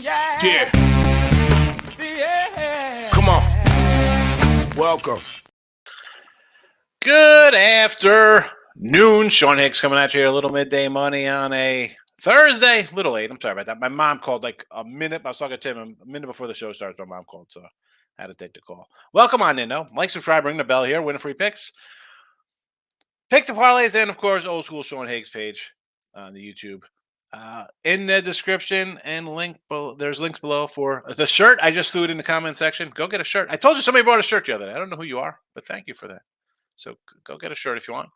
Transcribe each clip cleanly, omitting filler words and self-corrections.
Yeah. Come on. Welcome. Good afternoon. Sean Higgs coming at you here. A little midday money on a Thursday. A little late. I'm sorry about that. My mom called like a minute. I was talking to him a minute before the show starts. My mom called, so I had to take the call. Welcome on in, though. Like, subscribe, ring the bell here. Winning free picks. Picks and parlays, and of course, old school Sean Higgs page on the YouTube. In the description and link below, there's links below for the shirt. I just threw it in the comment section. Go get a shirt. I told you somebody bought a shirt the other day. I don't know who you are, but thank you for that. So go get a shirt if you want.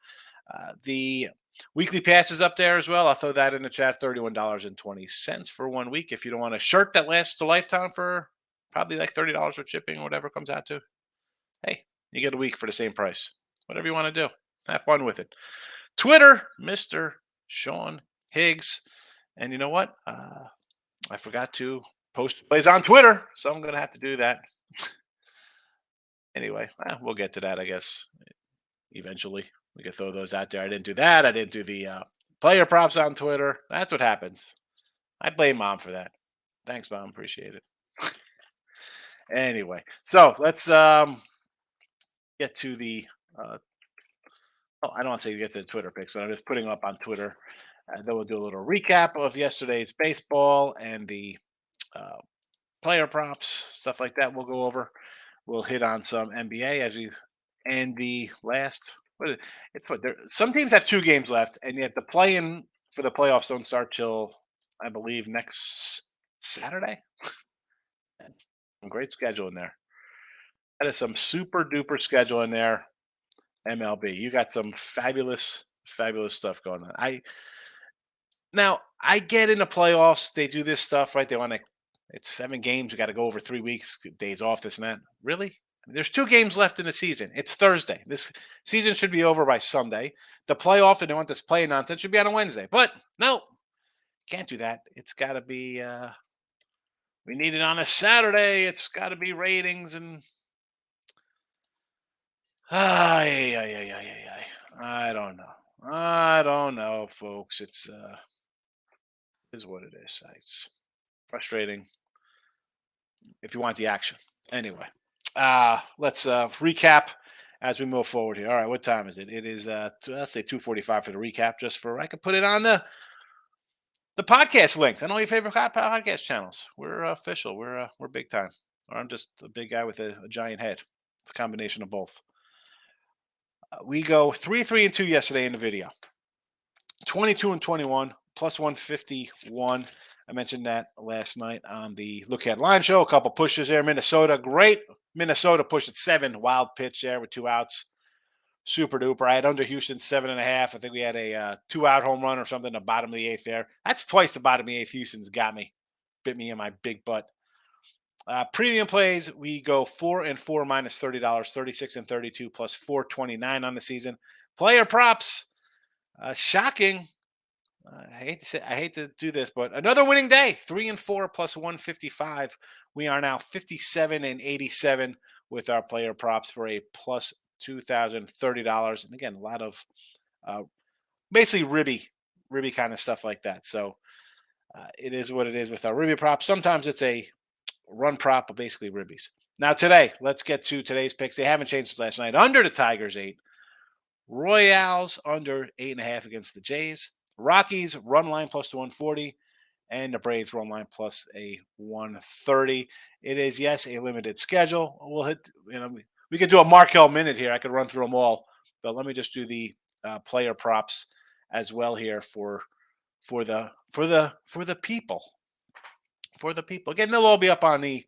The weekly pass is up there as well. I'll throw that in the chat. $31.20 for 1 week. If you don't want a shirt that lasts a lifetime for probably like $30 with shipping or whatever it comes out to, hey, you get a week for the same price. Whatever you want to do. Have fun with it. Twitter, Mr. Sean Higgs. And you know what? I forgot to post plays on Twitter, so I'm going to have to do that. Anyway, we'll get to that, I guess, eventually. We can throw those out there. I didn't do that. I didn't do the player props on Twitter. That's what happens. I blame Mom for that. Thanks, Mom. Appreciate it. Anyway, so let's get to the I don't want to say get to the Twitter picks, but I'm just putting up on Twitter. Then we'll do a little recap of yesterday's baseball and the player props, stuff like that. We'll go over. We'll hit on some NBA as we end the last. Some teams have 2 games left, and yet the play-in for the playoffs don't start till I believe next Saturday. Some great schedule in there. That is some super duper schedule in there. MLB, you got some fabulous stuff going on. I get in the playoffs, they do this stuff, right? They want to, it's 7 games, you got to go over 3 weeks, days off, this and that. Really? There's 2 games left in the season. It's Thursday. This season should be over by Sunday. The playoff, and they want this play nonsense, should be on a Wednesday. But no, can't do that. It's got to be, we need it on a Saturday. It's got to be ratings and I don't know, folks. It's is what it is. It's frustrating if you want the action. Anyway, let's recap as we move forward here. All right, what time is it? It is let's say 2:45 for the recap. Just for I could put it on the podcast links and all your favorite podcast channels. We're official. We're big time. Or I'm just a big guy with a giant head. It's a combination of both. We go 3-3-2 yesterday in the video. 22-21 plus 151. I mentioned that last night on the Look Ahead Line Show. A couple pushes there. Minnesota, great. Minnesota pushed at 7. Wild pitch there with 2 outs. Super duper. I had under Houston 7.5. I think we had a 2-out home run or something in the bottom of the 8th there. That's twice the bottom of the 8th. Houston's got me. Bit me in my big butt. Premium plays, we go 4-4 minus $30, 36-32 plus 429 on the season. Player props, shocking. I hate to do this, but another winning day. 3-4 plus 155. We are now 57-87 with our player props for a plus $2,030. And again, a lot of basically ribby kind of stuff like that. So it is what it is with our ribby props. Sometimes it's a run prop, but basically ribbies. Now today, let's get to today's picks. They haven't changed since last night. Under the Tigers 8. Royals under 8.5 against the Jays. Rockies run line plus 140. And the Braves run line plus a 130. It is, yes, a limited schedule. We'll hit, we could do a Markel minute here. I could run through them all. But let me just do the player props as well here for the people. For the people. Again, they'll all be up on the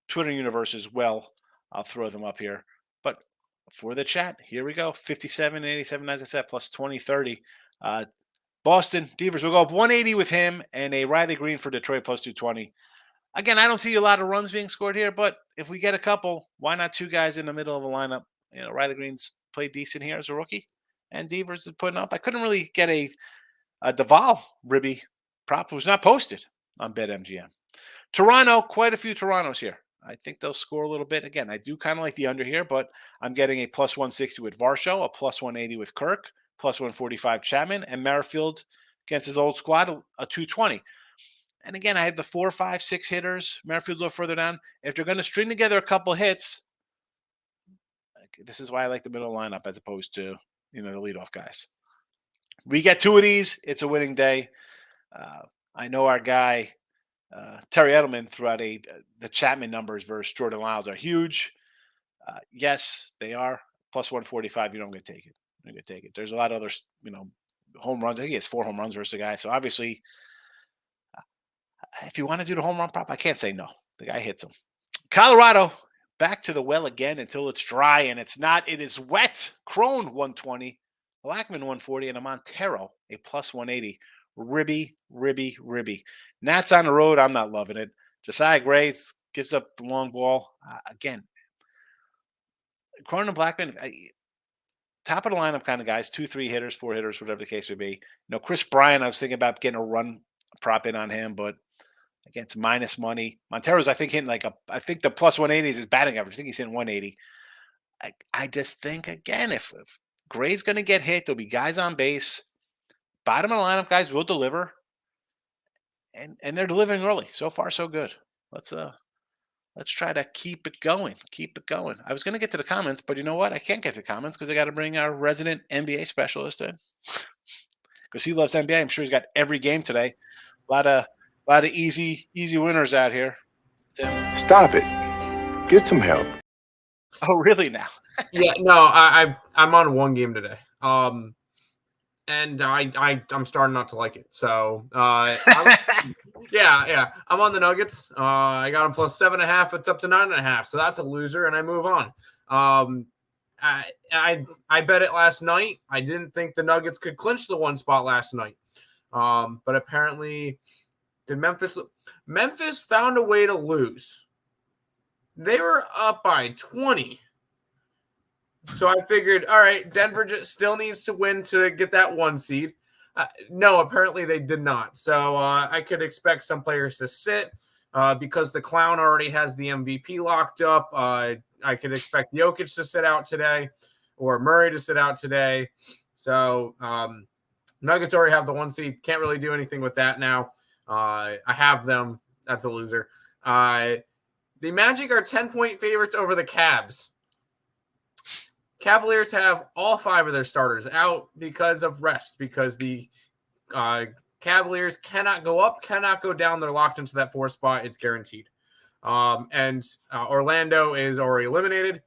Twitter universe as well. I'll throw them up here. But for the chat, here we go. 57-87, as I said, plus 20-30. Boston, Devers will go up 180 with him and a Riley Green for Detroit plus 220. Again, I don't see a lot of runs being scored here, but if we get a couple, why not 2 guys in the middle of the lineup? Riley Green's played decent here as a rookie, and Devers is putting up. I couldn't really get a Duvall ribby prop. It was not posted on BetMGM. Toronto, quite a few Torontos here. I think they'll score a little bit. Again, I do kind of like the under here, but I'm getting a plus 160 with Varsho, a plus 180 with Kirk, plus 145 Chapman, and Merrifield against his old squad, a 220. And again, I have the 4, 5, 6 hitters. Merrifield's a little further down. If they're going to string together a couple hits, this is why I like the middle lineup as opposed to the leadoff guys. We get 2 of these, it's a winning day. I know our guy Terry Edelman threw out the Chapman numbers versus Jordan Lyles are huge. Yes, they are plus 145. You don't get to take it. You're going to take it. There's a lot of other home runs. I think he has 4 home runs versus the guy. So obviously, if you want to do the home run prop, I can't say no. The guy hits them. Colorado, back to the well again until it's dry, and it's not. It is wet. Crone 120, Blackman 140, and a Montero a plus 180. Ribby. Nats on the road. I'm not loving it. Josiah Gray gives up the long ball. Again, Crone and Blackman, top of the lineup kind of guys, 2, 3 hitters, 4 hitters, whatever the case may be. Chris Bryant, I was thinking about getting a run prop in on him, but again, it's minus money. Montero's, I think, hitting I think the plus 180 is his batting average. I think he's hitting 180. I just think, again, if Gray's going to get hit, there'll be guys on base. Bottom of the lineup guys will deliver. And they're delivering early. So far, so good. Let's try to keep it going. I was going to get to the comments, but you know what? I can't get to the comments because I got to bring our resident NBA specialist in because he loves NBA. I'm sure he's got every game today. A lot of easy winners out here. Tim. Stop it. Get some help. Oh, really now? Yeah, no, I'm on 1 game today. And I'm starting not to like it. So yeah, I'm on the Nuggets. I got them plus 7.5. It's up to 9.5. So that's a loser, and I move on. I bet it last night. I didn't think the Nuggets could clinch the 1 spot last night. But apparently, did Memphis found a way to lose. They were up by 20. So I figured, all right, Denver still needs to win to get that 1 seed. No, apparently they did not. So I could expect some players to sit because the clown already has the MVP locked up. I could expect Jokic to sit out today or Murray to sit out today. So Nuggets already have the 1 seed. Can't really do anything with that now. I have them. That's a loser. The Magic are 10-point favorites over the Cavs. Cavaliers have all 5 of their starters out because of rest, because the Cavaliers cannot go up, cannot go down. They're locked into that 4 spot. It's guaranteed. And Orlando is already eliminated.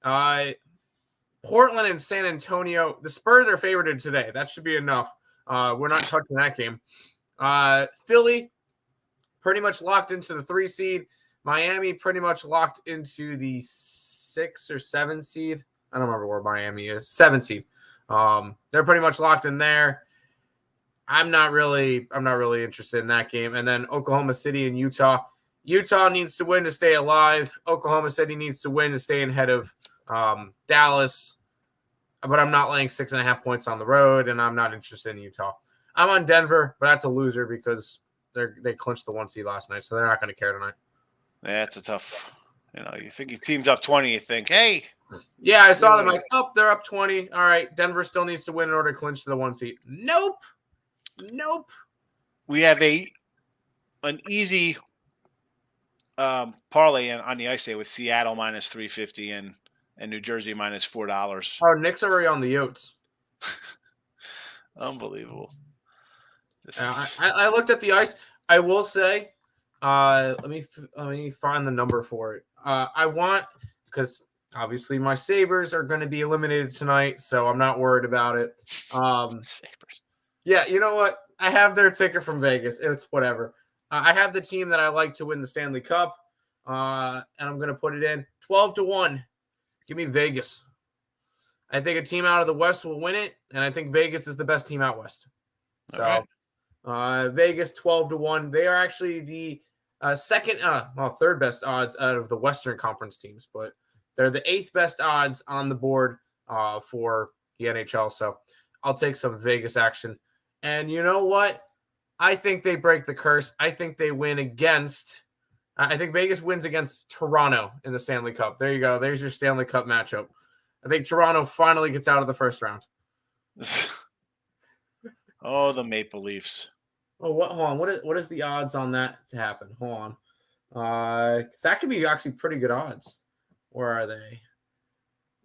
Portland and San Antonio, the Spurs are favored today. That should be enough. We're not touching that game. Philly, pretty much locked into the 3 seed. Miami, pretty much locked into the 6 or 7 seed. I don't remember where Miami is. 7 seed. They're pretty much locked in there. I'm not really interested in that game. And then Oklahoma City and Utah. Utah needs to win to stay alive. Oklahoma City needs to win to stay ahead of Dallas. But I'm not laying 6.5 points on the road, and I'm not interested in Utah. I'm on Denver, but that's a loser because they clinched the 1 seed last night, so they're not going to care tonight. Yeah, it's a tough. You think your team's up 20, you think, hey. Yeah, I saw them like, they're up 20. All right, Denver still needs to win in order to clinch the 1 seed. Nope. We have an easy parlay on the ice day with Seattle minus 350 and New Jersey minus $4. Oh, Nick's already on the Yotes. Unbelievable. I looked at the ice. I will say, let me find the number for it. Because obviously my Sabres are going to be eliminated tonight, so I'm not worried about it. Sabres. Yeah, you know what? I have their ticket from Vegas. It's whatever. I have the team that I like to win the Stanley Cup, and I'm going to put it in 12-1. Give me Vegas. I think a team out of the West will win it, and I think Vegas is the best team out West. So, right. Vegas 12-1. They are actually the third best odds out of the Western Conference teams, but they're the 8th best odds on the board for the NHL. So I'll take some Vegas action. And you know what? I think they break the curse. I think they win against. I think Vegas wins against Toronto in the Stanley Cup. There you go. There's your Stanley Cup matchup. I think Toronto finally gets out of the first round. Oh, the Maple Leafs. Oh, what? Hold on. What is the odds on that to happen? Hold on. 'Cause that could be actually pretty good odds. Where are they?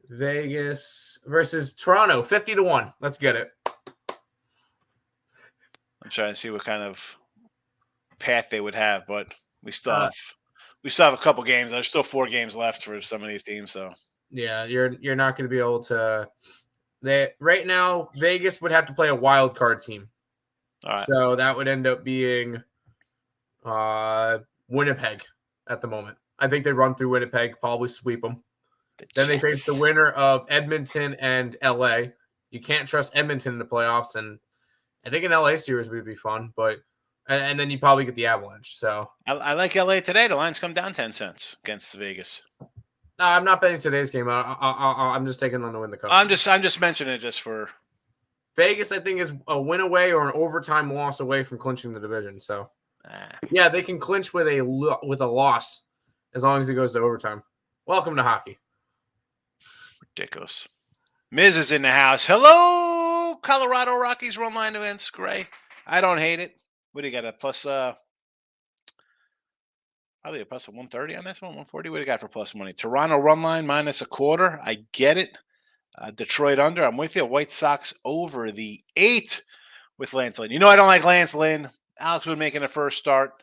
Vegas versus Toronto, 50-1. Let's get it. I'm trying to see what kind of path they would have, but we still Uh, have we still have a couple games. There's still 4 games left for some of these teams. So yeah, you're not going to be able to. Right now, Vegas would have to play a wild card team, all right, so that would end up being Winnipeg at the moment. I think they run through Winnipeg, probably sweep them. the Then they face the Jets. winner of Edmonton and LA. You can't trust Edmonton in the playoffs, and I think an LA series would be fun, but and then you probably get the Avalanche. So I like LA today. The lines come down 10 cents against Vegas. no, I'm not betting today's game. I'm just taking them to win the cup. I'm just mentioning it just for. Vegas, I think, is a win away or an overtime loss away from clinching the division. So yeah, they can clinch with a loss as long as it goes to overtime. Welcome to hockey. Ridiculous. Miz is in the house. Hello, Colorado Rockies run line events. Gray. I don't hate it. What do you got? A plus probably a plus of 130 on this one, 140. What do you got for plus money? Toronto run line minus a quarter. I get it. Detroit under. I'm with you. White Sox over the 8 with Lance Lynn. You know I don't like Lance Lynn. Alex Wood making a first start.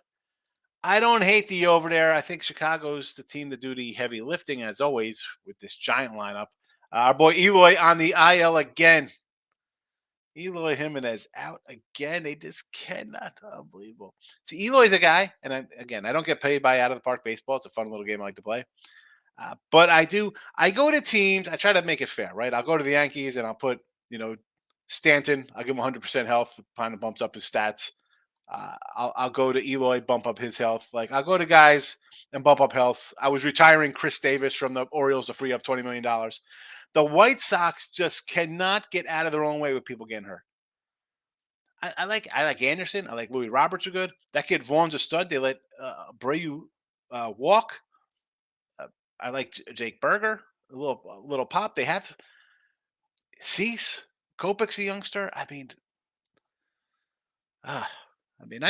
I don't hate the over there. I think Chicago's the team to do the heavy lifting, as always, with this giant lineup. Our boy Eloy on the IL again. Eloy Jimenez out again. They just cannot. Unbelievable. See, Eloy's a guy, and I don't get paid by Out of the Park Baseball. It's a fun little game I like to play. But I do. I go to teams. I try to make it fair, right? I'll go to the Yankees and I'll put, Stanton. I'll give him 100% health. Kind of bumps up his stats. I'll go to Eloy, bump up his health. Like I'll go to guys and bump up health. I was retiring Chris Davis from the Orioles to free up $20 million. The White Sox just cannot get out of their own way with people getting hurt. I like Anderson. I like Louis Roberts are good. That kid Vaughn's a stud. They let Abreu walk. I like Jake Berger. A little pop. They have Cease. Kopech's a youngster. I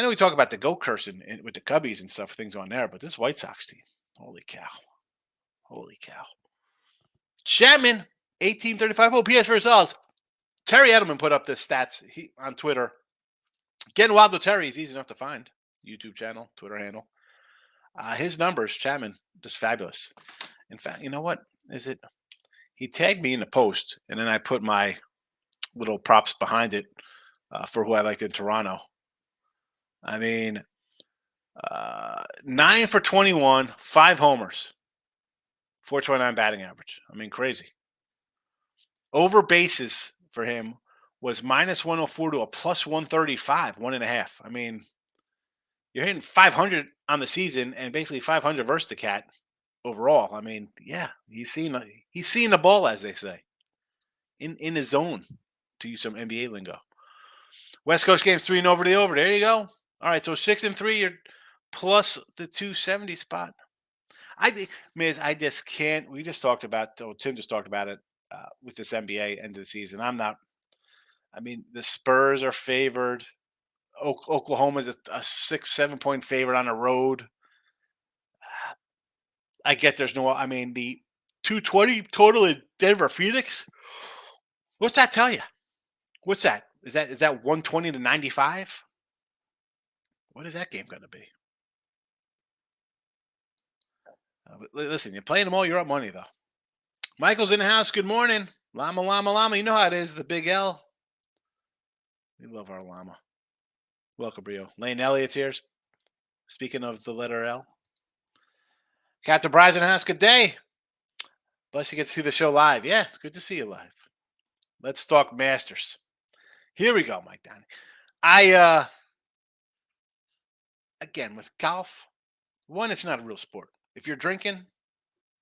know we talk about the goat cursing with the Cubbies and stuff, things on there, but this White Sox team, holy cow. Holy cow. Chapman, 1835 OPS for results. Terry Edelman put up the stats on Twitter. Getting Wild with Terry is easy enough to find. YouTube channel, Twitter handle. His numbers, Chapman, just fabulous. In fact, you know what? He tagged me in the post, and then I put my little props behind it for who I liked in Toronto. 9 for 21, 5 homers, 429 batting average. Crazy. Over bases for him was minus 104 to a plus 135, 1.5. You're hitting 500 on the season and basically 500 versus the cat overall. He's seeing the ball, as they say, in his zone, to use some NBA lingo. West Coast games 3 and over the over. There you go. All right, so 6-3, you're plus the 270 spot. I just can't. We just talked about, Tim just talked about it with this NBA end of the season. The Spurs are favored. Oklahoma's a 6-7 point favorite on the road. I get there's no. The 220 total in Denver Phoenix. What's that tell you? What's that? Is that 120 to 95? What is that game going to be? Listen, you're playing them all. You're up money, though. Michael's in the house. Good morning. Llama, llama, llama. You know how it is. The big L. We love our llama. Welcome, Brio. Lane Elliott's here. Speaking of the letter L. Captain Bryson house. Good day. Bless you get to see the show live. Yeah, it's good to see you live. Let's talk Masters. Here we go, Mike Downey. Again, with golf, one, it's not a real sport. If you're drinking,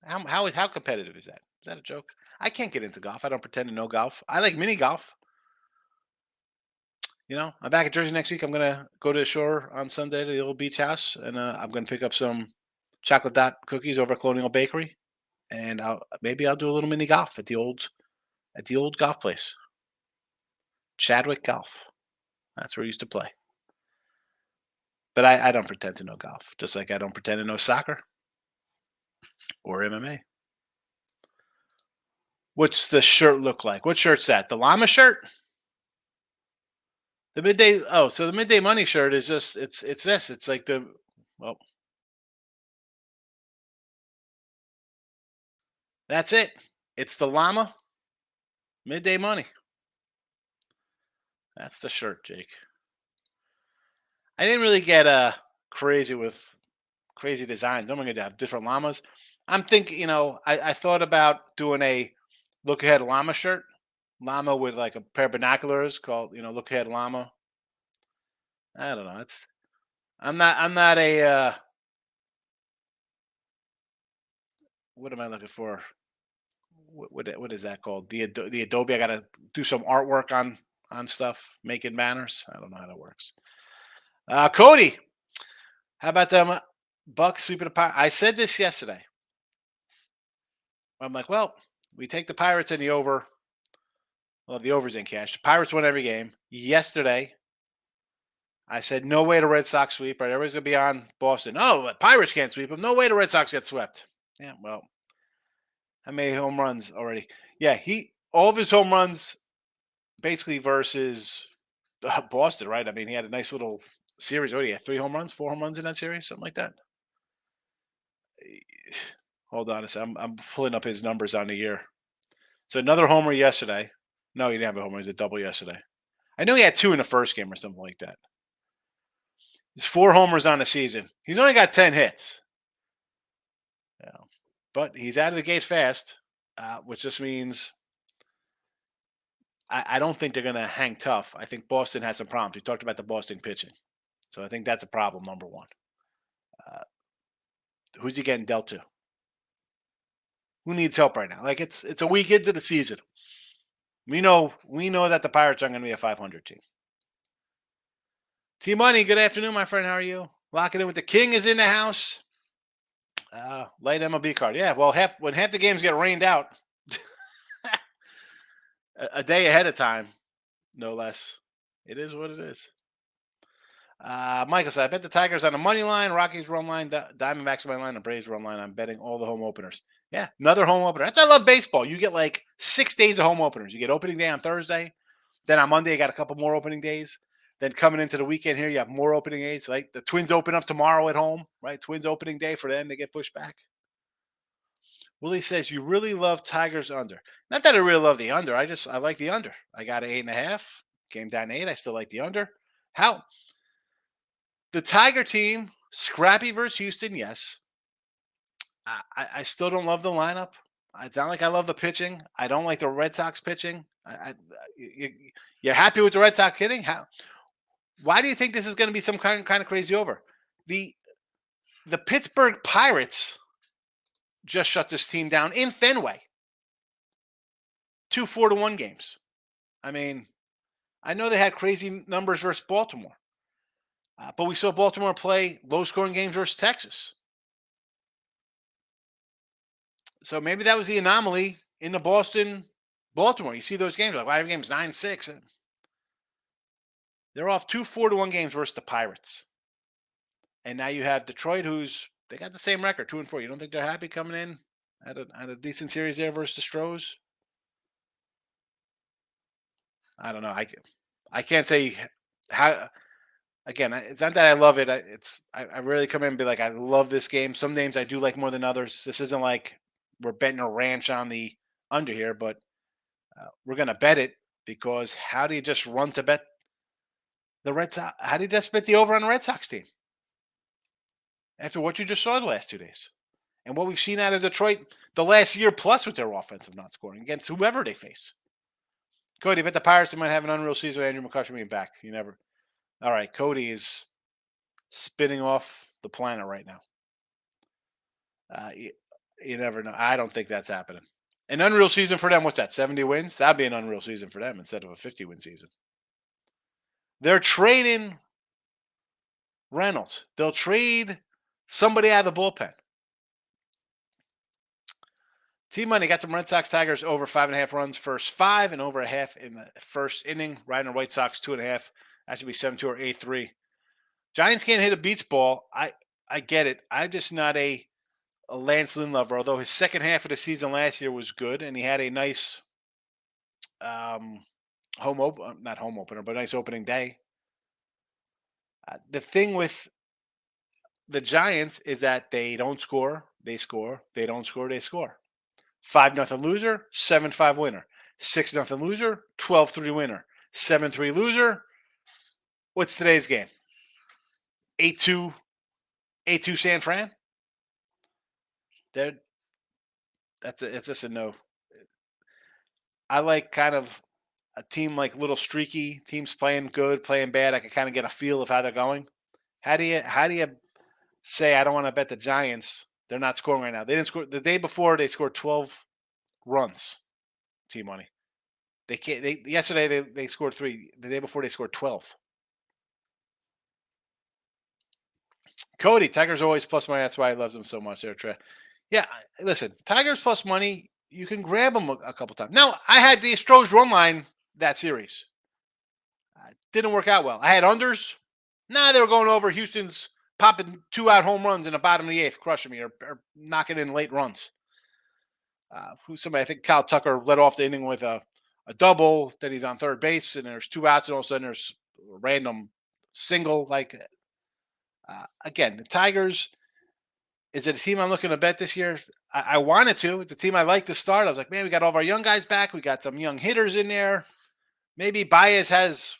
how competitive is that? Is that a joke? I can't get into golf. I don't pretend to know golf. I like mini golf. I'm back at Jersey next week. I'm going to go to the shore on Sunday to the old beach house, and I'm going to pick up some chocolate dot cookies over at Colonial Bakery, and I'll do a little mini golf at the old golf place. Chadwick Golf. That's where we used to play. But I don't pretend to know golf, just like I don't pretend to know soccer or MMA. What's the shirt look like? What shirt's that? The llama shirt? The midday. Oh, so the midday money shirt is just it's this. It's like the well, that's it. It's the llama midday money. That's the shirt, Jake. I didn't really get crazy with crazy designs. I'm going to have different llamas. I'm thinking, I thought about doing a look ahead llama shirt, llama with like a pair of binoculars called, look ahead llama. I don't know. I'm not a, what am I looking for? What is that called? The Adobe. I got to do some artwork on stuff, making banners. I don't know how that works. Cody, how about them Bucks sweeping the Pirates? I said this yesterday. I'm like, well, we take the Pirates in the over. Well, the over's in cash. The Pirates won every game. Yesterday, I said, no way the Red Sox sweep. Right? Everybody's going to be on Boston. Oh, the Pirates can't sweep them. No way the Red Sox get swept. Yeah, well, how many home runs already? Yeah, all of his home runs basically versus Boston, right? I mean, he had a nice little series. What do you have? 3 home runs, 4 home runs in that series? Something like that. Hold on a second. I'm pulling up his numbers on the year. So another homer yesterday. No, he didn't have a homer. He was a double yesterday. I know he had 2 in the first game or something like that. There's 4 homers on the season. He's only got 10 hits. Yeah. But he's out of the gate fast, which just means I don't think they're going to hang tough. I think Boston has some problems. We talked about the Boston pitching. So I think that's a problem, number one. Who's he getting dealt to? Who needs help right now? Like it's a week into the season. We know that the Pirates aren't going to be a 500 team. T-Money, good afternoon, my friend. How are you? Locking in with the King is in the house. Light MLB card. Yeah, well, when half the games get rained out a day ahead of time, no less. It is what it is. Michael said, I bet the Tigers on the money line, Rockies run line, Diamondbacks money line, and Braves run line. I'm betting all the home openers. Yeah, another home opener. That's why I love baseball. You get like 6 days of home openers. You get opening day on Thursday. Then on Monday, you got a couple more opening days. Then coming into the weekend here, you have more opening days. Right? The Twins open up tomorrow at home. Right? Twins opening day for them. They get pushed back. Willie says, you really love Tigers under. Not that I really love the under. I like the under. I got an 8.5. Came down to 8. I still like the under. How? The Tiger team, scrappy versus Houston, yes. I still don't love the lineup. It's not like I love the pitching. I don't like the Red Sox pitching. You're happy with the Red Sox hitting? Why do you think this is going to be some kind of crazy over? The Pittsburgh Pirates just shut this team down in Fenway. 2 4-1 games. I mean, I know they had crazy numbers versus Baltimore. But we saw Baltimore play low-scoring games versus Texas. So maybe that was the anomaly in the Baltimore. You see those games, like, why every game's 9-6. They're off 2 4-1 games versus the Pirates. And now you have Detroit, they got the same record, 2-4. You don't think they're happy coming in at a decent series there versus the Stros? I don't know. I can't say how. Again, it's not that I love it. I really come in and be like, I love this game. Some names I do like more than others. This isn't like we're betting a ranch on the under here, but we're going to bet it because how do you just run to bet the Red Sox? How do you just bet the over on the Red Sox team after what you just saw the last 2 days and what we've seen out of Detroit the last year plus with their offensive not scoring against whoever they face? Cody, bet the Pirates might have an unreal season with Andrew McCutcheon being back. You never. All right, Cody is spinning off the planet right now. You never know. I don't think that's happening. An unreal season for them, what's that, 70 wins? That'd be an unreal season for them instead of a 50-win season. They're trading Reynolds. They'll trade somebody out of the bullpen. T-Money got some Red Sox Tigers over 5.5 runs first 5 and over a half in the first inning. Riding the White Sox 2.5. That should be 7-2 or 8-3. Giants can't hit a beats ball. I get it. I'm just not a Lance Lynn lover, although his second half of the season last year was good and he had a nice um, not home opener, but nice opening day. The thing with the Giants is that they don't score, they score. They don't score, they score. 5-0 loser, 7-5 winner. 6-0 loser, 12-3 winner. 7-3 loser. What's today's game? 8-2 San Fran? It's just a no. I like kind of a team like little streaky, teams playing good, playing bad. I can kind of get a feel of how they're going. How do you say I don't want to bet the Giants? They're not scoring right now. They didn't score the day before. They scored 12 runs. Team money. They can't. Yesterday they scored 3. The day before they scored 12. Cody, Tigers always plus money. That's why he loves them so much. There, Trey. Yeah, listen, Tigers plus money. You can grab them a couple times. Now I had the Stroh's run line that series. Didn't work out well. I had unders. They were going over. Houston's popping 2-out home runs in the bottom of the 8th, crushing me or knocking in late runs. I think Kyle Tucker led off the inning with a double. Then he's on third base, and there's 2 outs, and all of a sudden there's a random single. Again, the Tigers. Is it a team I'm looking to bet this year? I wanted to. It's a team I like to start. I was like, man, we got all of our young guys back. We got some young hitters in there. Maybe Baez has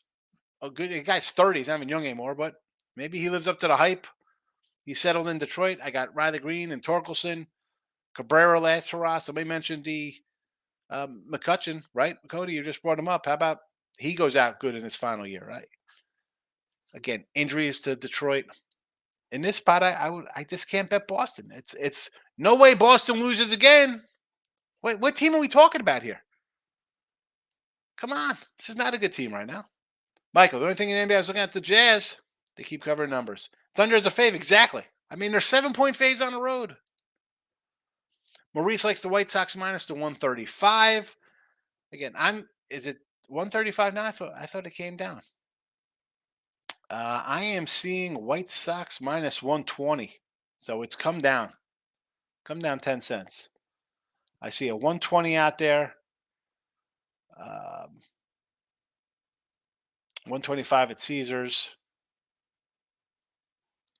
a good – the guy's 30. He's not even young anymore, but maybe he lives up to the hype. He settled in Detroit. I got Riley Green and Torkelson. Cabrera last hurrah. Somebody mentioned the McCutchen, right? Cody, you just brought him up. How about he goes out good in his final year, right? Again, injuries to Detroit. In this spot, I just can't bet Boston. It's no way Boston loses again. Wait, what team are we talking about here? Come on, this is not a good team right now. Michael, the only thing in the NBA I was looking at the Jazz. They keep covering numbers. Thunder is a fave, exactly. I mean, they're 7-point faves on the road. Maurice likes the White Sox minus the 135. Again, is it 135 now? I thought it came down. I am seeing White Sox minus 120. So it's come down. Come down 10 cents. I see a 120 out there. 125 at Caesars.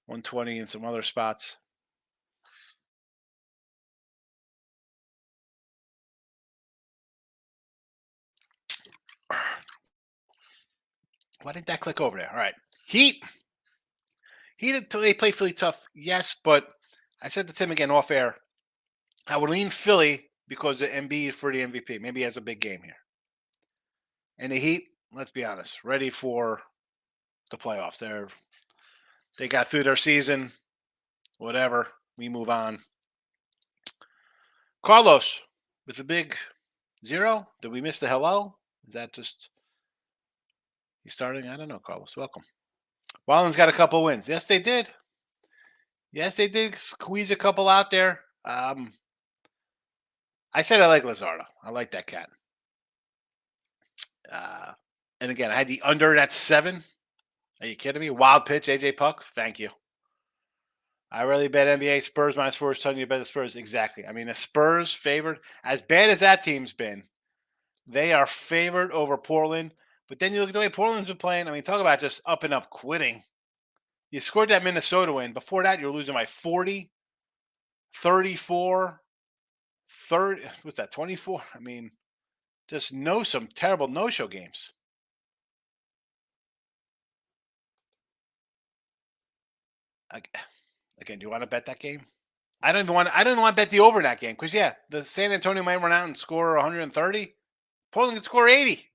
120 in some other spots. Why didn't that click over there? All right. Heat, they play Philly tough, yes, but I said to Tim again off air, I would lean Philly because of Embiid for the MVP. Maybe he has a big game here. And the Heat, let's be honest, ready for the playoffs. They got through their season. Whatever. We move on. Carlos with the big 0. Did we miss the hello? Is that just he's starting? I don't know, Carlos. Welcome. Marlins got a couple wins. Yes, they did. Yes, they did squeeze a couple out there. I said I like Luzardo. I like that cat. And again, I had the under at 7. Are you kidding me? Wild pitch, AJ Puck. Thank you. I really bet NBA Spurs minus 4 is telling you to bet the Spurs. Exactly. I mean, the Spurs favored. As bad as that team's been, they are favored over Portland. But then you look at the way Portland's been playing. I mean, talk about just up and up quitting. You scored that Minnesota win. Before that, you were losing by 40, 34, 30. What's that, 24? I mean, just some terrible no-show games. Again, do you want to bet that game? I don't even want to bet the over in that game because the San Antonio might run out and score 130. Portland can score 80.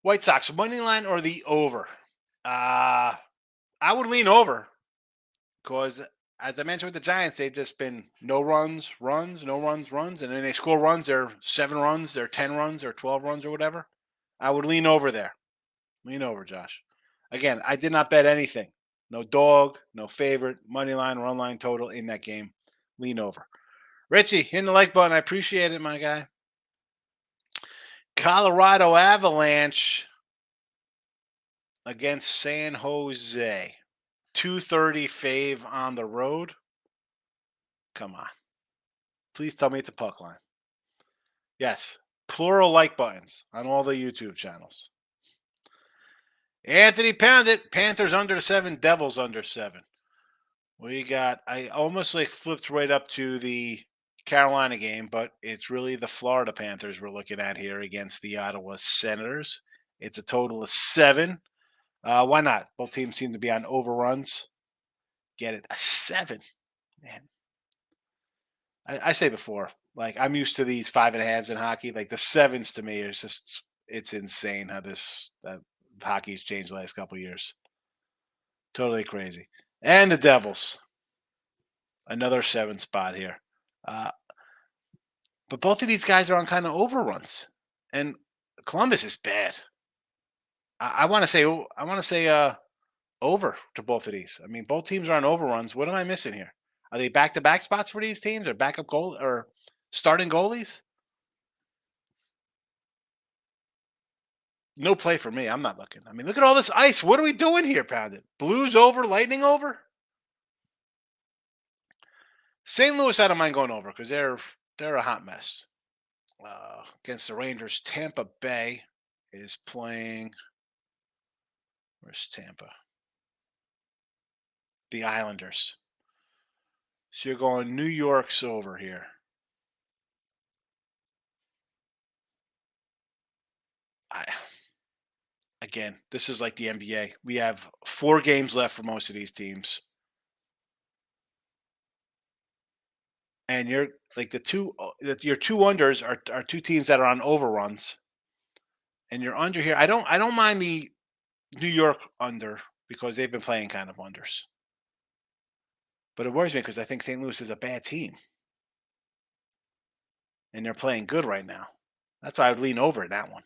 White Sox money line or the over? I would lean over because, as I mentioned with the Giants, they've just been no runs, no runs, and then they score runs. They're 7 runs, they're 10 runs, they're 12 runs or whatever. I would lean over there. Lean over, Josh. Again, I did not bet anything. No dog, no favorite, money line, run line total in that game. Lean over. Richie, hit the like button. I appreciate it, my guy. Colorado Avalanche. against San Jose. 230 fave on the road. Come on. Please tell me it's a puck line. Yes. Plural like buttons on all the YouTube channels. Anthony Poundit. Panthers under 7. Devils under 7. We got, I almost like flipped right up to the Carolina game, but it's really the Florida Panthers we're looking at here against the Ottawa Senators. It's a total of 7. Why not? Both teams seem to be on overruns. Get it? A 7. Man. I say before, like I'm used to these 5.5s in hockey. Like the 7s to me is just, it's insane how that hockey's changed the last couple of years. Totally crazy. And the Devils. Another 7 spot here. But both of these guys are on kind of overruns. And Columbus is bad. I want to say over to both of these. I mean, both teams are on overruns. What am I missing here? Are they back-to-back spots for these teams, or backup goal or starting goalies? No play for me. I'm not looking. I mean, look at all this ice. What are we doing here, Pounded? Blues over, Lightning over. St. Louis, I don't mind going over because they're a hot mess. Against the Rangers, Tampa Bay is playing. Where's Tampa? The Islanders. So you're going New York's over here. Again, this is like the NBA. We have 4 games left for most of these teams. And you're like your two unders are 2 teams that are on overruns. And you're under here. I don't mind the New York under because they've been playing kind of unders. But it worries me because I think St. Louis is a bad team. And they're playing good right now. That's why I would lean over in that one.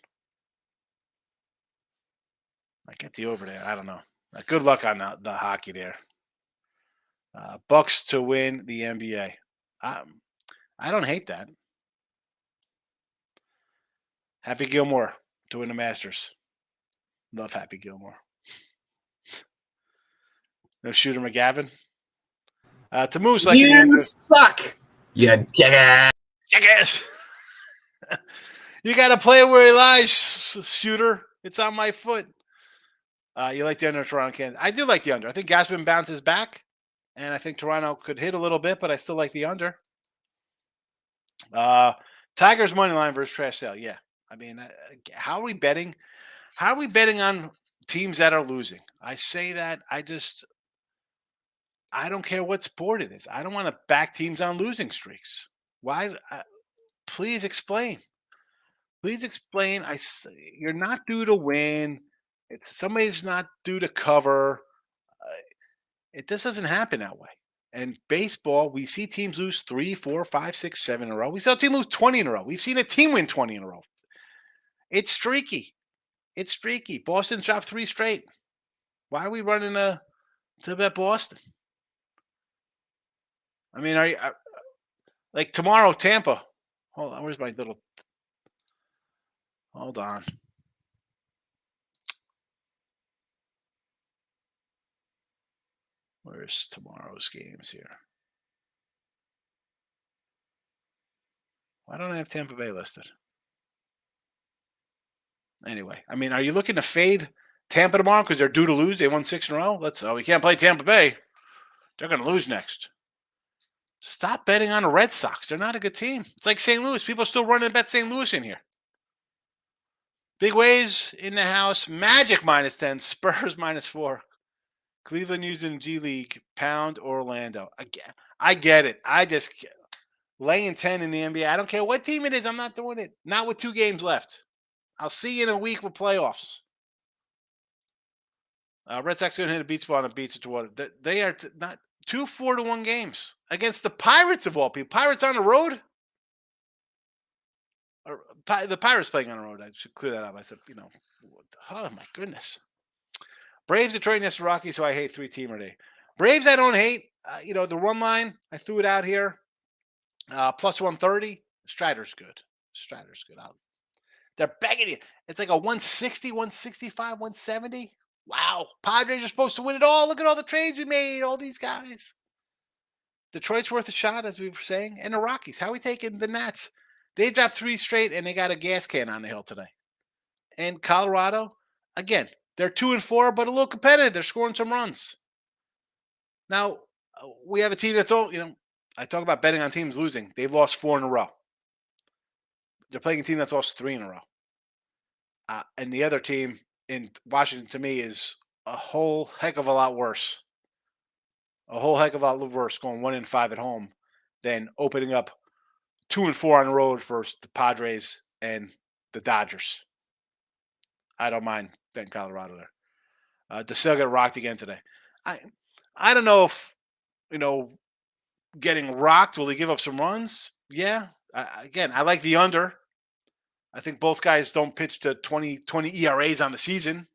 I get the over there. I don't know. Good luck on the hockey there. Bucks to win the NBA. I don't hate that. Happy Gilmore to win the Masters. Love Happy Gilmore. No Shooter McGavin. To Moose like you suck. Yeah, jackass. You got to play where he lies, Shooter. It's on my foot. You like the under Toronto, Kansas? I do like the under. I think Gaspin bounces back, and I think Toronto could hit a little bit, but I still like the under. Tigers money line versus trash sale. Yeah, I mean, how are we betting? How are we betting on teams that are losing? I say that I don't care what sport it is. I don't want to back teams on losing streaks. Why? Please explain. Please explain. You're not due to win. Somebody's not due to cover. It just doesn't happen that way. And baseball, we see teams lose 3, 4, 5, 6, 7 in a row. We saw a team lose 20 in a row. We've seen a team win 20 in a row. It's streaky. It's streaky. Boston's dropped 3 straight. Why are we running to bet Boston? I mean, are you like tomorrow, Tampa? Hold on. Where's my little? Hold on. Where's tomorrow's games here? Why don't I have Tampa Bay listed? Anyway, I mean, are you looking to fade Tampa tomorrow because they're due to lose? They won 6 in a row. We can't play Tampa Bay. They're going to lose next. Stop betting on the Red Sox. They're not a good team. It's like St. Louis. People are still running to bet St. Louis in here. Big Ways in the house. Magic -10. Spurs -4. Cleveland using G League. Pound Orlando. I get it. I just laying 10 in the NBA. I don't care what team it is. I'm not doing it. Not with 2 games left. I'll see you in a week with playoffs. Red Sox going to hit a beat spot and beats it to water. They are not 2 4-1 games against the Pirates of all people. Pirates on the road. The Pirates playing on the road. I should clear that up. I said, oh my goodness. Braves, Detroit, and Rockies, so I hate 3-teamer day. Braves, I don't hate. The run line, I threw it out here. Plus 130. Strider's good. They're begging you. It's like a 160, 165, 170. Wow, Padres are supposed to win it all. Look at all the trades we made, all these guys. Detroit's worth a shot, as we were saying, and the Rockies. How are we taking the Nats? They dropped 3 straight, and they got a gas can on the hill today. And Colorado, again, they're 2-4, but a little competitive. They're scoring some runs. Now, we have a team that's all, I talk about betting on teams losing. They've lost 4 in a row. They're playing a team that's lost 3 in a row. And the other team in Washington, to me, is a whole heck of a lot worse. A whole heck of a lot worse going 1-5 at home than opening up 2-4 on the road for the Padres and the Dodgers. I don't mind betting Colorado there. DeSale got rocked again today. I don't know if, getting rocked, will he give up some runs? Yeah. Again, I like the under. I think both guys don't pitch to 20 ERAs on the season.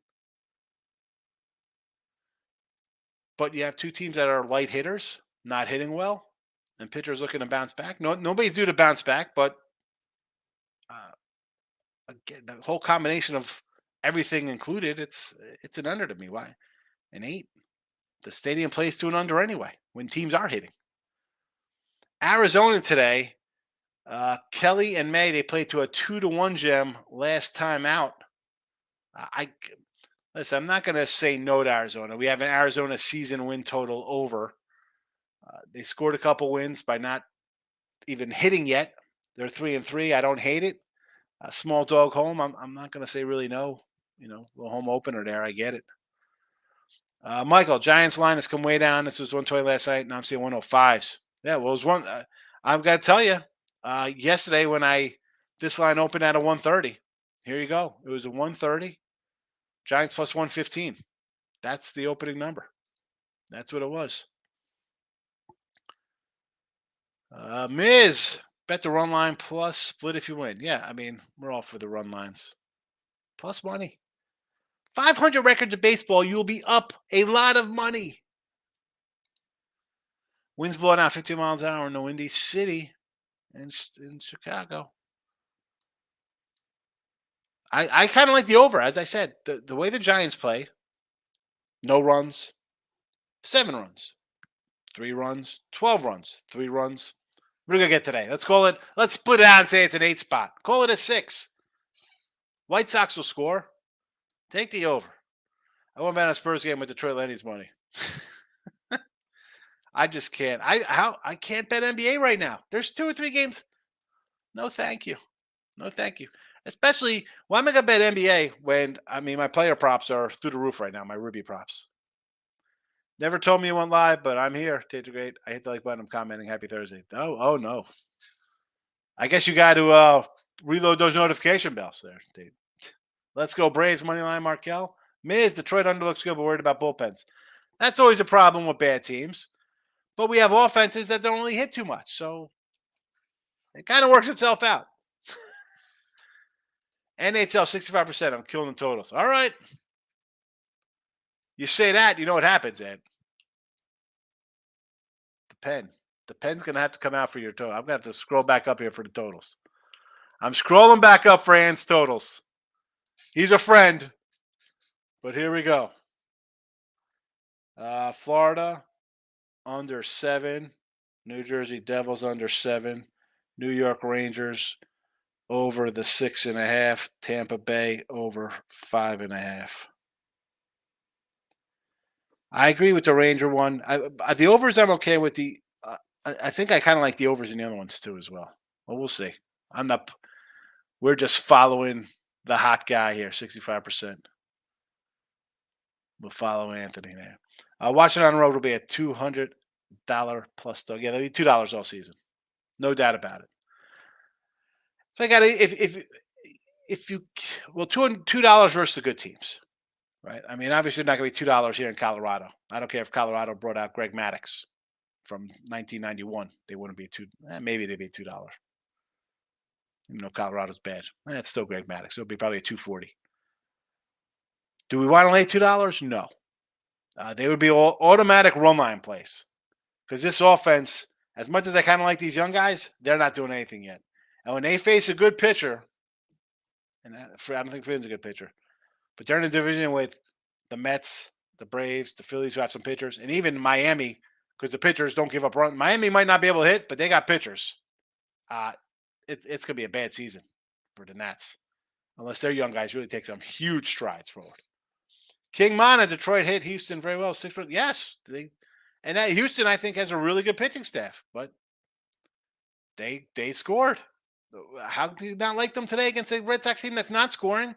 But you have two teams that are light hitters, not hitting well, and pitchers looking to bounce back. Nobody's due to bounce back, but again, the whole combination of everything included, it's an under to me. Why? An 8. The stadium plays to an under anyway when teams are hitting. Arizona today, Kelly and May, they played to a 2-1 gem last time out. Listen, I'm not going to say no to Arizona. We have an Arizona season win total over. They scored a couple wins by not even hitting yet. They're 3-3. I don't hate it. A small dog home. I'm not going to say really no. Little home opener there. I get it. Michael, Giants line has come way down. This was 120 last night. Now I'm seeing 105s. Yeah, well, it was one. I've got to tell you, yesterday when this line opened at a 130. Here you go. It was a 130. Giants plus 115. That's the opening number. That's what it was. Miz, bet the run line plus split if you win. Yeah, I mean, we're all for the run lines. Plus money. 500 records of baseball, you'll be up a lot of money. Winds blowing out 50 miles an hour in the Windy City in Chicago. I kind of like the over. As I said, the way the Giants play, no runs, 7 runs, 3 runs, 12 runs, 3 runs. What are we going to get today? Let's split it out and say it's an 8 spot. Call it a 6. White Sox will score. Take the over. I won't bet on a Spurs game with Detroit Lenny's money. I just can't. I can't bet NBA right now. There's 2 or 3 games. No, thank you. No, thank you. Especially, why am I going to bet NBA when, my player props are through the roof right now, my Ruby props. Never told me you went live, but I'm here. Tate the Great. I hit the like button. I'm commenting. Happy Thursday. Oh no. I guess you got to reload those notification bells there, Tate. Let's go Braves, moneyline Markel. Miz, Detroit under looks good, but worried about bullpens. That's always a problem with bad teams. But we have offenses that don't really hit too much, so it kind of works itself out. NHL, 65%. I'm killing the totals. All right. You say that, you know what happens, Ed. The pen. The pen's going to have to come out for your total. I'm going to have to scroll back up here for the totals. I'm scrolling back up for Ant's totals. He's a friend. But here we go. Florida, under 7. New Jersey Devils, under 7. New York Rangers, over the 6.5. Tampa Bay, over 5.5. I agree with the Ranger one. The overs I'm okay with. I think I kind of like the overs in the other ones too as well. Well, we'll see. We're just following the hot guy here, 65%. We'll follow Anthony there. Watching on the road will be a $200 plus dog. Yeah, that'll be $2 all season. No doubt about it. So I got if you $2 versus the good teams, right? Obviously not going to be $2 here in Colorado. I don't care if Colorado brought out Greg Maddux from 1991. They wouldn't be maybe they'd be $2. Even though Colorado's bad, it's still Greg Maddux. It'll be probably a $2.40. Do we want to lay $2? No. They would be all automatic run line plays because this offense, as much as I kind of like these young guys, they're not doing anything yet. And when they face a good pitcher, and I don't think Finn's a good pitcher, but they're in a division with the Mets, the Braves, the Phillies who have some pitchers, and even Miami, because the pitchers don't give up runs. Miami might not be able to hit, but they got pitchers. It's going to be a bad season for the Nats unless their young guys really take some huge strides forward. King Mana, Detroit hit Houston very well. 6 foot. Yes. Houston, I think, has a really good pitching staff, but they scored. How do you not like them today against a Red Sox team that's not scoring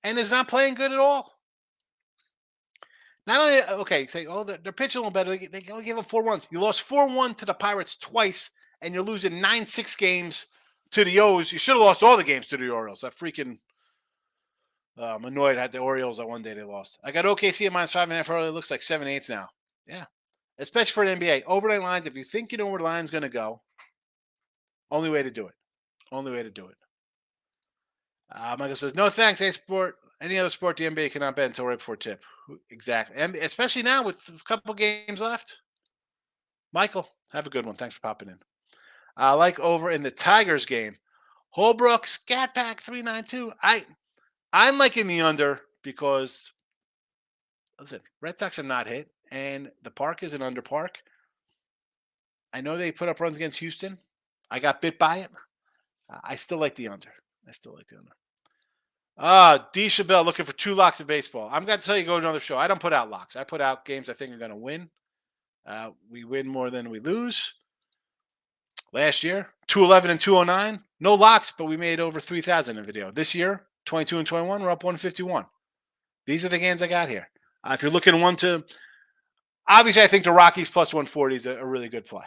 and is not playing good at all? Not only, say, they're pitching a little better. They only gave up 4 runs. You lost 4-1 to the Pirates twice, and you're losing 9-6 games to the O's. You should have lost all the games to the Orioles. I freaking I'm annoyed at the Orioles that one day they lost. I got OKC at -5.5 early. It looks like 7/8 now. Yeah. Especially for an NBA. Overnight lines, if you think you know where the line's going to go, only way to do it. Only way to do it. Michael says, no thanks, A-Sport. Any other sport, the NBA cannot bet until right before tip. Exactly. And especially now with a couple games left. Michael, have a good one. Thanks for popping in. Like over in the Tigers game, Holbrook, Scat Pack 392. I'm liking the under because, listen, Red Sox are not hit, and the park is an under park. I know they put up runs against Houston. I got bit by it. I still like the under. D. Chabelle looking for 2 locks of baseball. I'm going to tell you, go to another show. I don't put out locks. I put out games I think are going to win. We win more than we lose. Last year, 211 and 209. No locks, but we made over 3,000 in video. This year, 22 and 21, we're up 151. These are the games I got here. If you're looking obviously I think the Rockies plus 140 is a really good play.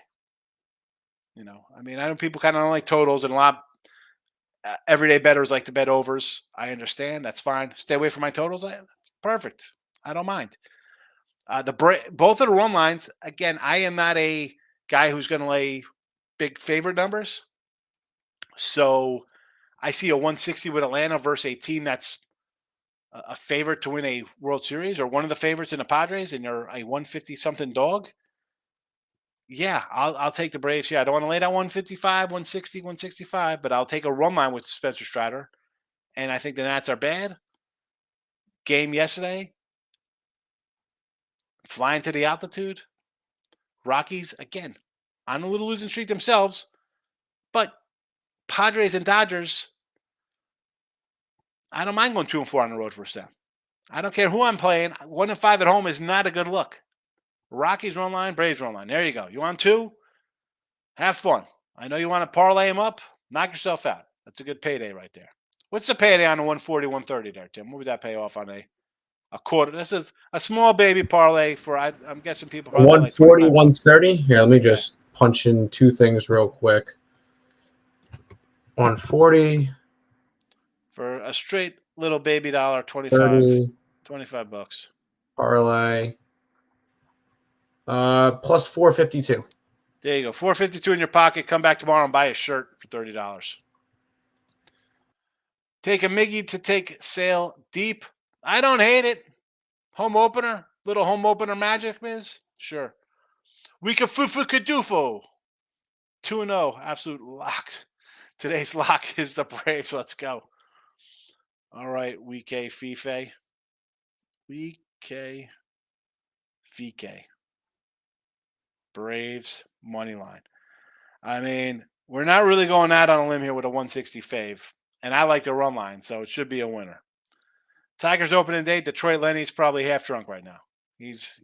I know people kind of don't like totals, and a lot everyday bettors like to bet overs. I understand. That's fine. Stay away from my totals. That's perfect. I don't mind. Both of the run lines, again, I am not a guy who's going to lay big favorite numbers. So I see a 160 with Atlanta versus a team that's a favorite to win a World Series, or one of the favorites in the Padres, and you're a 150-something dog. Yeah, I'll take the Braves. Yeah, I don't want to lay that 155, 160, 165, but I'll take a run line with Spencer Strider. And I think the Nats are bad. Game yesterday, flying to the altitude. Rockies, again, on a little losing streak themselves. But Padres and Dodgers, I don't mind going 2-4 on the road versus them. I don't care who I'm playing. 1-5 at home is not a good look. Rockies run line, Braves run line. There you go. You want 2? Have fun. I know you want to parlay them up. Knock yourself out. That's a good payday right there. What's the payday on the 140, 130 there, Tim? What would that pay off on a quarter? This is a small baby parlay for, I'm guessing people probably 140, 130. Here, let me just punch in 2 things real quick. 140. For a straight little baby dollar, 25 bucks. Parlay. Plus 452. There you go. 452 in your pocket. Come back tomorrow and buy a shirt for $30. Take a Miggy to take Sale deep. I don't hate it. Home opener. Little home opener magic, Miz. Sure. We can kadufo. 2-0. Absolute locked. Today's lock is the Braves. Let's go. All right. Week-A Fife. Week-A Fife. Braves money line. I mean, we're not really going out on a limb here with a 160 fave, and I like the run line, so it should be a winner. Tigers opening day. Detroit Lenny's probably half drunk right now. He's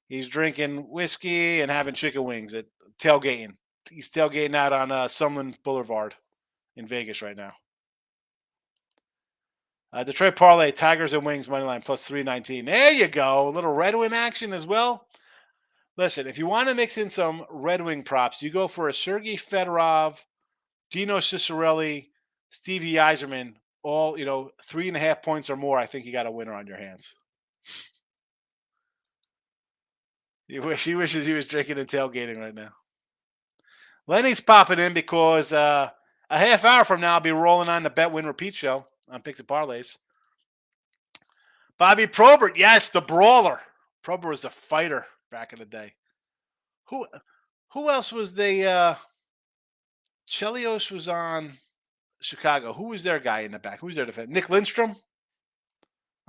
drinking whiskey and having chicken wings at tailgating. He's tailgating out on Sumlin Boulevard in Vegas right now. Detroit parlay, Tigers and Wings money line plus 319. There you go. A little Red Wing action as well. Listen, if you want to mix in some Red Wing props, you go for a Sergei Fedorov, Dino Ciccarelli, Stevie Yzerman, all, 3.5 points or more. I think you got a winner on your hands. He wishes he was drinking and tailgating right now. Lenny's popping in because a half hour from now I'll be rolling on the Bet Win Repeat show on Picks and Parlays. Bobby Probert, yes, the brawler. Probert was the fighter back in the day. Who else was the Chelios was on Chicago. Who was their guy in the back? Who was their defense? Nick Lindstrom,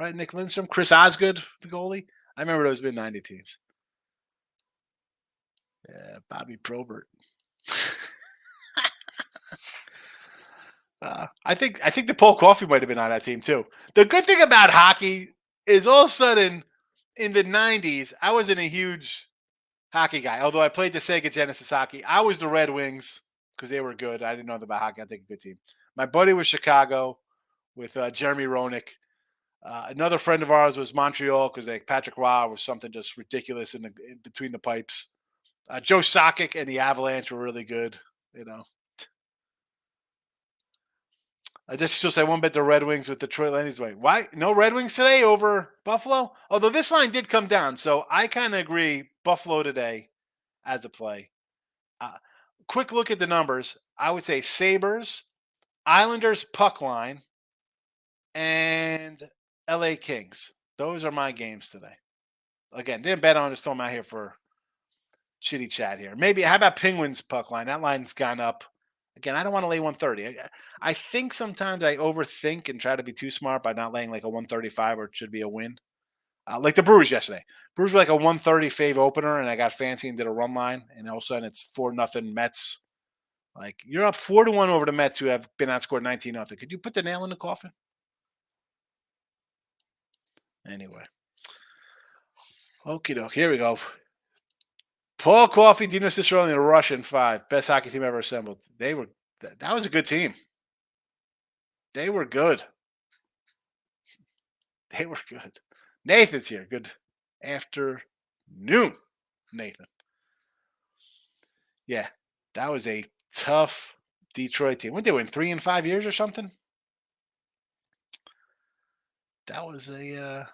right? Nick Lindstrom, Chris Osgood, the goalie. I remember those mid-90 teams. Yeah, Bobby Probert. I think the Paul Coffey might have been on that team too. The good thing about hockey is all of a sudden in the 90s, I wasn't a huge hockey guy. Although I played the Sega Genesis hockey, I was the Red Wings because they were good. I didn't know about hockey. I think a good team. My buddy was Chicago with Jeremy Roenick. Another friend of ours was Montreal because like Patrick Roy was something just ridiculous in between the pipes. Joe Sakic and the Avalanche were really good. You know, I just still say one bet the Red Wings with Detroit Landings. Why no Red Wings today over Buffalo? Although this line did come down, so I kind of agree. Buffalo today as a play. Quick look at the numbers. I would say Sabres, Islanders puck line, and LA Kings. Those are my games today. Again, didn't bet on, just throw them out here for chitty chat here. Maybe, how about Penguins puck line? That line's gone up. Again, I don't want to lay 130. I think sometimes I overthink and try to be too smart by not laying like a 135 or it should be a win. Like the Brewers yesterday. Brewers were like a 130 fave opener, and I got fancy and did a run line, and all of a sudden it's 4-0 Mets. Like, you're up 4-1 over the Mets, who have been outscored 19-0. Could you put the nail in the coffin? Anyway. Okie doke. Here we go. Paul Coffey, Dino Cicerone, and the Russian 5. Best hockey team ever assembled. That was a good team. They were good. They were good. Nathan's here. Good afternoon, Nathan. Yeah, that was a tough Detroit team. What, they win 3 in 5 years or something? That was a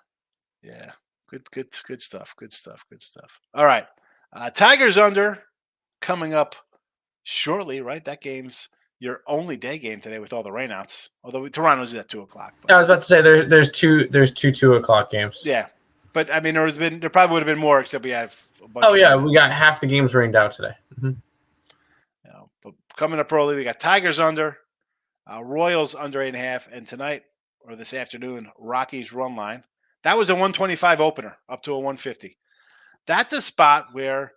yeah. Good stuff. Good stuff. All right. Tigers under coming up shortly, right? That game's your only day game today with all the rainouts. Although Toronto's at 2:00. I was about to say there's two 2:00 games. Yeah, but I mean there probably would have been more, except we have a bunch. Oh yeah, we got half the games rained out today. Mm-hmm. But coming up early, we got Tigers under, Royals under 8.5, and tonight or this afternoon, Rockies run line. That was a 125 opener up to a 150. That's a spot where,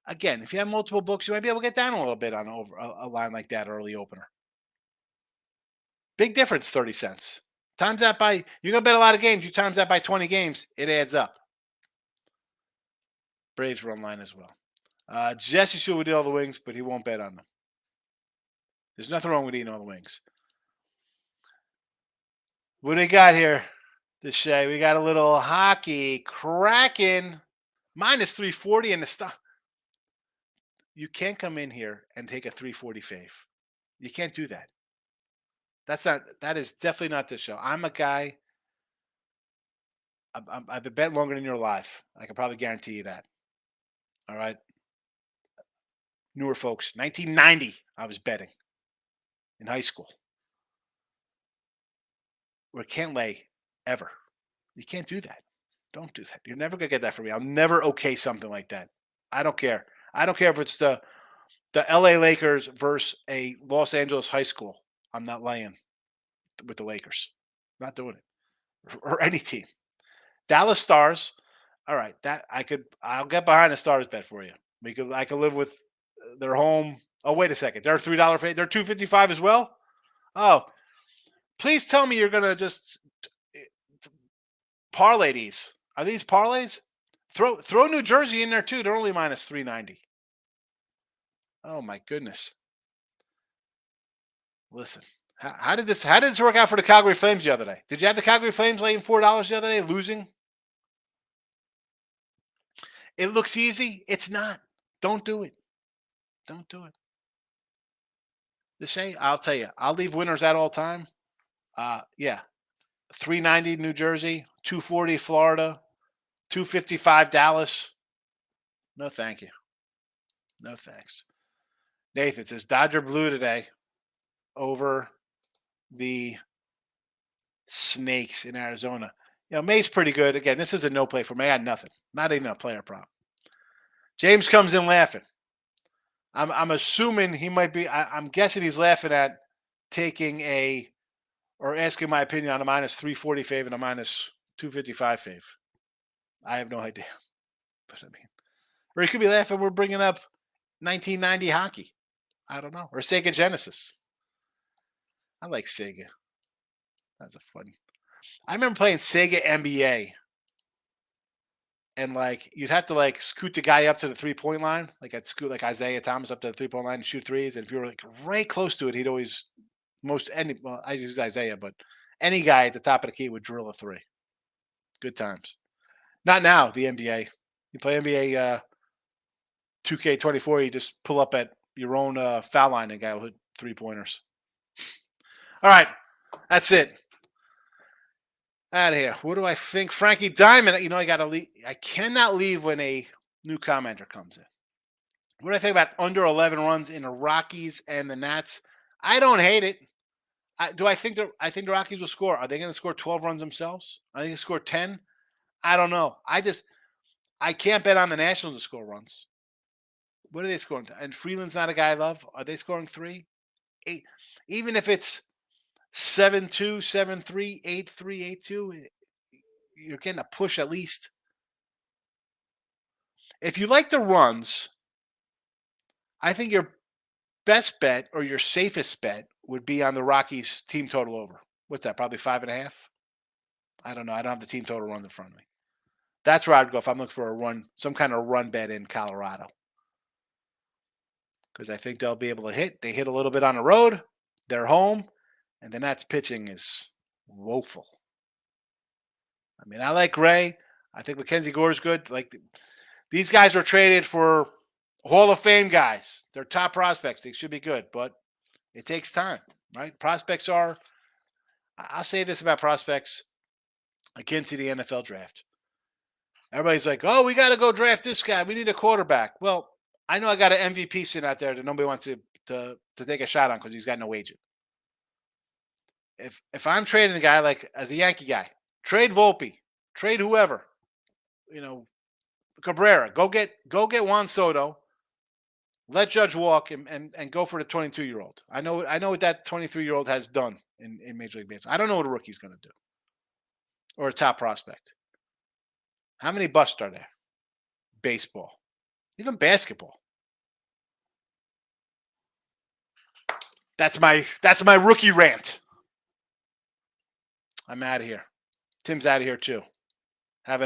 again, if you have multiple books, you might be able to get down a little bit on a line like that early opener. Big difference, 30 cents. Times that by, you're going to bet a lot of games. You times that by 20 games, it adds up. Braves run line as well. Jesse Shue would eat all the wings, but he won't bet on them. There's nothing wrong with eating all the wings. What do we got here, Deshay? We got a little hockey. Kraken minus 340 in the stock. You can't come in here and take a 340 fave. You can't do that. That is definitely not this show. I'm a guy. I've been betting longer than you're alive. I can probably guarantee you that. All right. Newer folks. 1990, I was betting in high school. We can't lay ever. You can't do that. Don't do that. You're never going to get that from me. I'll never okay something like that. I don't care. I don't care if it's the LA Lakers versus a Los Angeles high school. I'm not laying with the Lakers. Not doing it. Or any team. Dallas Stars. All right. I'll get behind the Stars bet for you. I could live with their home. Oh, wait a second. They're $3 fade. They're $2.55 as well. Oh, please tell me you're gonna just parlay these. Are these parlays? Throw New Jersey in there too. They're only minus 390. Oh my goodness. Listen, how did this work out for the Calgary Flames the other day? Did you have the Calgary Flames laying $4 the other day, losing? It looks easy. It's not. Don't do it. Don't do it. I'll tell you, I'll leave winners at all time. Yeah. 390 New Jersey, 240 Florida, 255 Dallas. No, thank you. No, thanks. Nathan says Dodger Blue today over the Snakes in Arizona. You know, May's pretty good. Again, this is a no play for me. I got nothing. Not even a player prop. James comes in laughing. I'm assuming he might be. I'm guessing he's laughing at taking or asking my opinion on a minus 340 fave and a minus 255 fave. I have no idea. But I mean, or he could be laughing we're bringing up 1990 hockey. I don't know. Or Sega Genesis. I like Sega. That's a fun. I remember playing Sega NBA. And like you'd have to like scoot the guy up to the 3-point line, like I'd scoot like Isaiah Thomas up to the 3-point line and shoot threes. And if you were like right close to it, he'd always I use Isaiah, but any guy at the top of the key would drill a three. Good times. Not now, the NBA. You play NBA 2K24, you just pull up at your own foul line and guy will hit 3-pointers. All right, that's it. Out of here. What do I think? Frankie Diamond, I got to leave. I cannot leave when a new commenter comes in. What do I think about under 11 runs in the Rockies and the Nats? I don't hate it. I think the Rockies will score. Are they going to score 12 runs themselves? Are they going to score 10? I don't know. I can't bet on the Nationals to score runs. What are they scoring? And Freeland's not a guy I love. Are they scoring 3? 8? Even if it's 7-2, 7-3, 8-3, 8-2, you're getting a push at least. If you like the runs, I think your best bet or your safest bet would be on the Rockies team total over. What's that? Probably 5.5? I don't know. I don't have the team total runs in front of me. That's where I'd go if I'm looking for a run, some kind of run bet in Colorado. Because I think they'll be able to hit. They hit a little bit on the road. They're home. And the Nats pitching is woeful. I mean, I like Gray. I think Mackenzie Gore's good. Like these guys were traded for Hall of Fame guys. They're top prospects. They should be good, but it takes time, right? Prospects are, I'll say this about prospects akin to the NFL draft. Everybody's like, oh, we got to go draft this guy. We need a quarterback. Well, I know I got an MVP sitting out there that nobody wants to take a shot on because he's got no agent. If I'm trading a guy like as a Yankee guy, trade Volpe, trade whoever, Cabrera, go get Juan Soto, let Judge walk and go for the 22-year-old. I know what that 23-year-old has done in Major League Baseball. I don't know what a rookie's going to do or a top prospect. How many busts are there? Baseball, even basketball. That's my rookie rant. I'm out of here. Tim's out of here too.